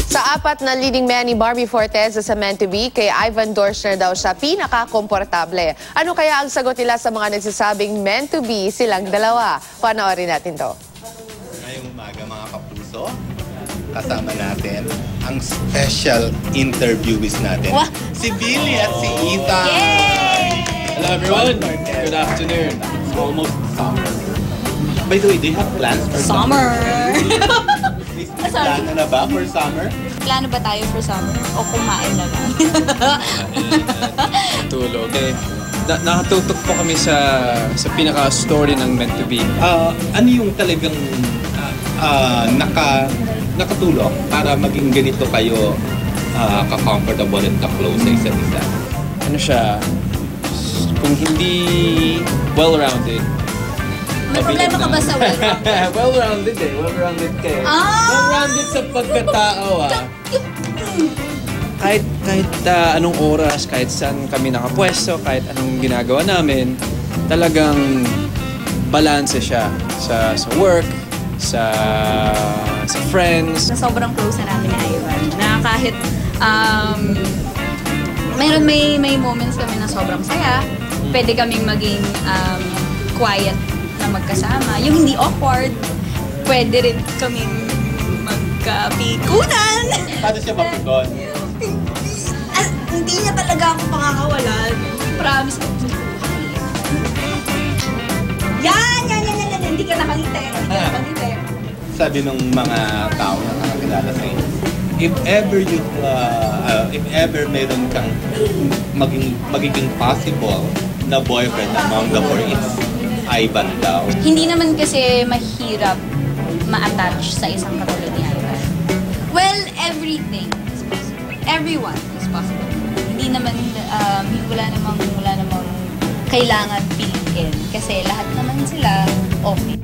Sa apat na leading man ni Barbie Forteza sa Meant to Be, kay Ivan Dorschner daw siya pinaka-komportable. Ano kaya ang sagot nila sa mga nagsasabing meant to be silang dalawa? Panoorin natin to. Ngayong umaga mga kapuso, kasama natin ang special interviewees natin. What? Si Billy at si Ethan. Yay! Hello everyone, good afternoon. It's almost summer. By the way, do you have plans for Summer! May plano na ba for summer? Plano ba tayo for summer? O kumain na lang? Tulog. Okay. Nakatutok po kami sa pinaka-story ng Meant to Be. Ano yung talagang nakatulong para maging ganito kayo ka-comfortable and ka-close sa isa't isa? Ano siya, kung hindi well-rounded, May problema ka ba sa well-rounded? well-rounded eh. Well-rounded kayo. Well-rounded sa pagkatao Kahit anong oras, kahit saan kami nakapwesto, kahit anong ginagawa namin, talagang balanse siya sa work, sa friends. Sobrang close na namin ni Ivan. Na kahit may moments kami na sobrang saya, pwede kaming maging quiet na magkasama. Yung hindi awkward, pwede rin kaming magkapikunan. Paano siya mapikon? Hindi niya talaga ako pakakawalan. Promise ko. Yan! Hindi ka nakangiti. Sabi ng mga tao na nakakilala sa inyo, if ever meron kang magiging possible na boyfriend among the four, it's Ivan daw. Hindi naman kasi mahirap ma-attach sa isang katulad ni Ivan. Well, everything is possible. Everyone is possible. Hindi naman, wala namang kailangan piliin. Kasi lahat naman sila okay.